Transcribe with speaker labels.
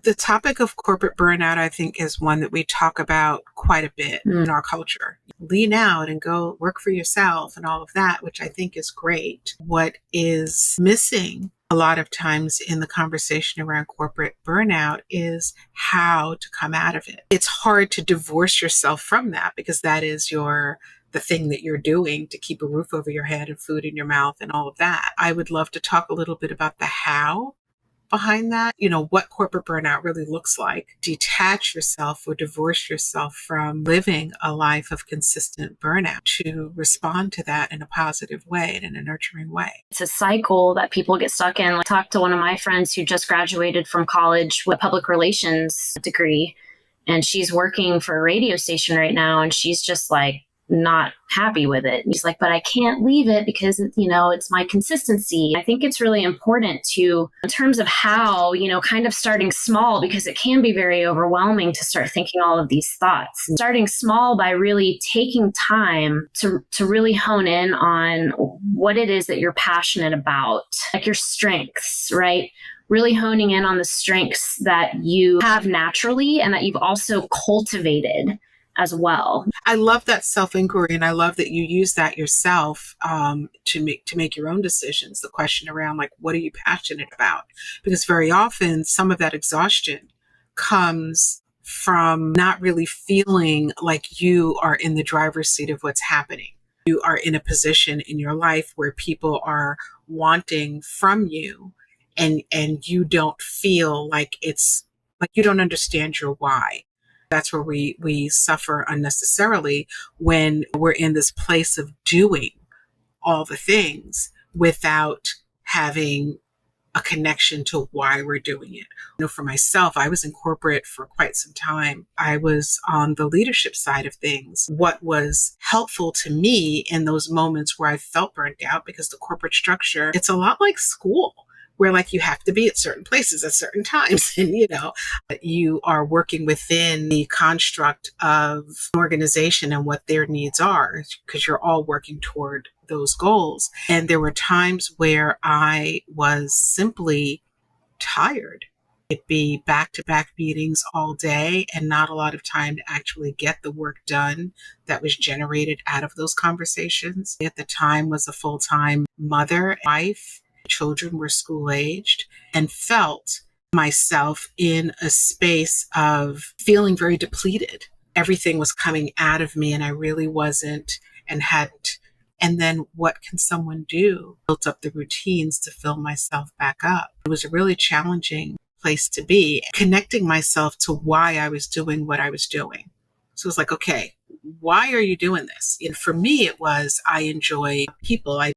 Speaker 1: The topic of corporate burnout, I think, is one that we talk about quite a bit in our culture. Lean out and go work for yourself and all of that, which I think is great. What is missing a lot of times in the conversation around corporate burnout is how to come out of it. It's hard to divorce yourself from that because that is the thing that you're doing to keep a roof over your head and food in your mouth and all of that. I would love to talk a little bit about the how behind that, what corporate burnout really looks like. Detach yourself or divorce yourself from living a life of consistent burnout to respond to that in a positive way and in a nurturing way.
Speaker 2: It's a cycle that people get stuck in. I talked to one of my friends who just graduated from college with a public relations degree, and she's working for a radio station right now, and she's just like, not happy with it. And he's like, but I can't leave it because, it's my consistency. I think it's really important to, in terms of how, kind of starting small, because it can be very overwhelming to start thinking all of these thoughts. Starting small by really taking time to really hone in on what it is that you're passionate about, like your strengths, right? Really honing in on the strengths that you have naturally and that you've also cultivated as well.
Speaker 1: I love that self-inquiry, and I love that you use that yourself to make your own decisions. The question around, like, what are you passionate about? Because very often some of that exhaustion comes from not really feeling like you are in the driver's seat of what's happening. You are in a position in your life where people are wanting from you, and you don't feel like it's like you don't understand your why. That's where we suffer unnecessarily when we're in this place of doing all the things without having a connection to why we're doing it. For myself, I was in corporate for quite some time. I was on the leadership side of things. What was helpful to me in those moments where I felt burnt out, because the corporate structure, it's a lot like school, where like you have to be at certain places at certain times, and you are working within the construct of an organization and what their needs are, because you're all working toward those goals. And there were times where I was simply tired. It'd be back-to-back meetings all day and not a lot of time to actually get the work done that was generated out of those conversations. At the time was a full-time mother, wife. Children were school-aged, and felt myself in a space of feeling very depleted. Everything was coming out of me and I really wasn't and hadn't. And then what can someone do? Built up the routines to fill myself back up. It was a really challenging place to be, connecting myself to why I was doing what I was doing. So it's like, okay, why are you doing this? And for me, it was, I enjoy people. I